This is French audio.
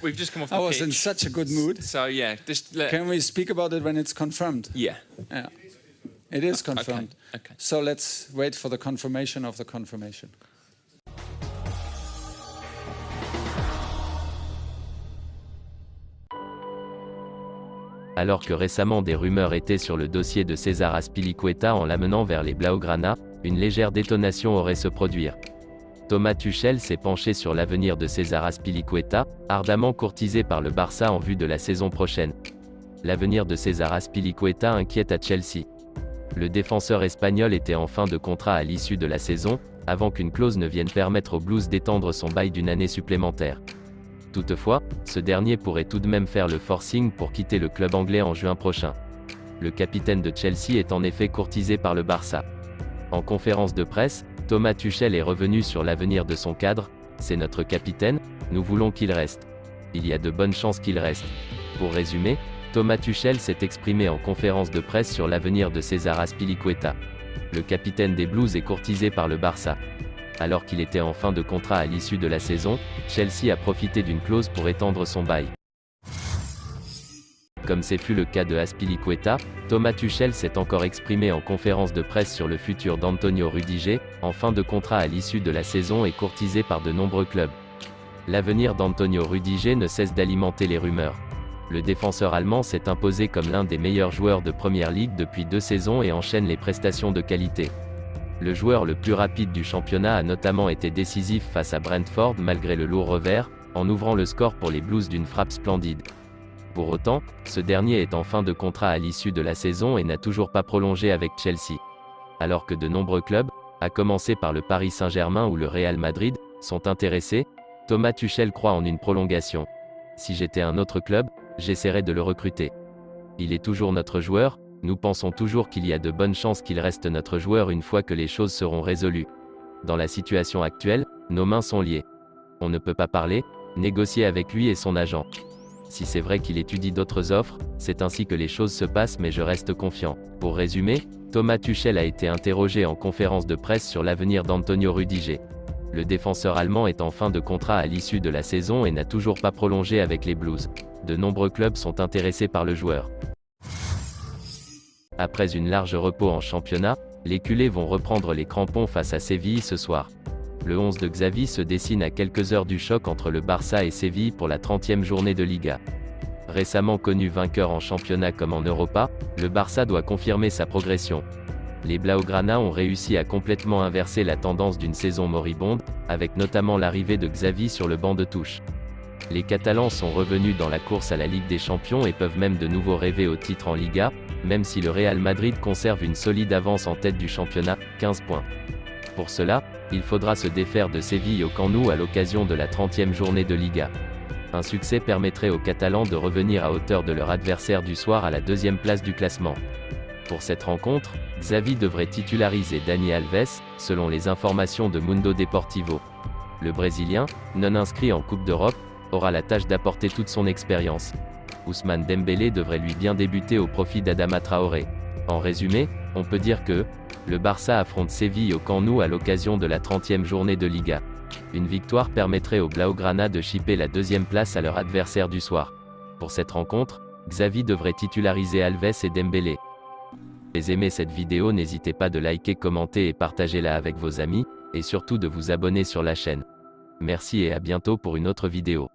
we've just come off the I was in pitch. such a good mood. So yeah, Can we speak about it when it's confirmed? Yeah. Yeah. It is confirmed. Okay. So let's wait for the confirmation of the confirmation. Alors que récemment des rumeurs étaient sur le dossier de César Azpilicueta en l'amenant vers les Blaugrana, une légère détonation aurait se produire. Thomas Tuchel s'est penché sur l'avenir de César Azpilicueta, ardemment courtisé par le Barça en vue de la saison prochaine. L'avenir de César Azpilicueta inquiète à Chelsea. Le défenseur espagnol était en fin de contrat à l'issue de la saison, avant qu'une clause ne vienne permettre aux Blues d'étendre son bail d'une année supplémentaire. Toutefois, ce dernier pourrait tout de même faire le forcing pour quitter le club anglais en juin prochain. Le capitaine de Chelsea est en effet courtisé par le Barça. En conférence de presse, Thomas Tuchel est revenu sur l'avenir de son cadre. C'est notre capitaine, nous voulons qu'il reste. Il y a de bonnes chances qu'il reste. Pour résumer, Thomas Tuchel s'est exprimé en conférence de presse sur l'avenir de César Azpilicueta. Le capitaine des Blues est courtisé par le Barça. Alors qu'il était en fin de contrat à l'issue de la saison, Chelsea a profité d'une clause pour étendre son bail. Comme c'est fut le cas de Azpilicueta, Thomas Tuchel s'est encore exprimé en conférence de presse sur le futur d'Antonio Rudiger, en fin de contrat à l'issue de la saison et courtisé par de nombreux clubs. L'avenir d'Antonio Rudiger ne cesse d'alimenter les rumeurs. Le défenseur allemand s'est imposé comme l'un des meilleurs joueurs de Première Ligue depuis 2 saisons et enchaîne les prestations de qualité. Le joueur le plus rapide du championnat a notamment été décisif face à Brentford malgré le lourd revers, en ouvrant le score pour les Blues d'une frappe splendide. Pour autant, ce dernier est en fin de contrat à l'issue de la saison et n'a toujours pas prolongé avec Chelsea. Alors que de nombreux clubs, à commencer par le Paris Saint-Germain ou le Real Madrid, sont intéressés, Thomas Tuchel croit en une prolongation. Si j'étais un autre club, j'essaierais de le recruter. Il est toujours notre joueur. Nous pensons toujours qu'il y a de bonnes chances qu'il reste notre joueur une fois que les choses seront résolues. Dans la situation actuelle, nos mains sont liées. On ne peut pas parler, négocier avec lui et son agent. Si c'est vrai qu'il étudie d'autres offres, c'est ainsi que les choses se passent mais je reste confiant. Pour résumer, Thomas Tuchel a été interrogé en conférence de presse sur l'avenir d'Antonio Rudiger. Le défenseur allemand est en fin de contrat à l'issue de la saison et n'a toujours pas prolongé avec les Blues. De nombreux clubs sont intéressés par le joueur. Après une large repos en championnat, les culés vont reprendre les crampons face à Séville ce soir. Le 11 de Xavi se dessine à quelques heures du choc entre le Barça et Séville pour la 30e journée de Liga. Récemment connu vainqueur en championnat comme en Europa, le Barça doit confirmer sa progression. Les Blaugrana ont réussi à complètement inverser la tendance d'une saison moribonde, avec notamment l'arrivée de Xavi sur le banc de touche. Les Catalans sont revenus dans la course à la Ligue des Champions et peuvent même de nouveau rêver au titre en Liga, même si le Real Madrid conserve une solide avance en tête du championnat, 15 points. Pour cela, il faudra se défaire de Séville au Camp Nou à l'occasion de la 30e journée de Liga. Un succès permettrait aux Catalans de revenir à hauteur de leur adversaire du soir à la 2e place du classement. Pour cette rencontre, Xavi devrait titulariser Dani Alves, selon les informations de Mundo Deportivo. Le Brésilien, non inscrit en Coupe d'Europe, aura la tâche d'apporter toute son expérience. Ousmane Dembélé devrait lui bien débuter au profit d'Adama Traoré. En résumé, on peut dire que le Barça affronte Séville au Camp Nou à l'occasion de la 30e journée de Liga. Une victoire permettrait aux Blaugrana de chipper la 2e place à leur adversaire du soir. Pour cette rencontre, Xavi devrait titulariser Alves et Dembélé. Si vous aimez cette vidéo, n'hésitez pas de liker, commenter et partager-la avec vos amis, et surtout de vous abonner sur la chaîne. Merci et à bientôt pour une autre vidéo.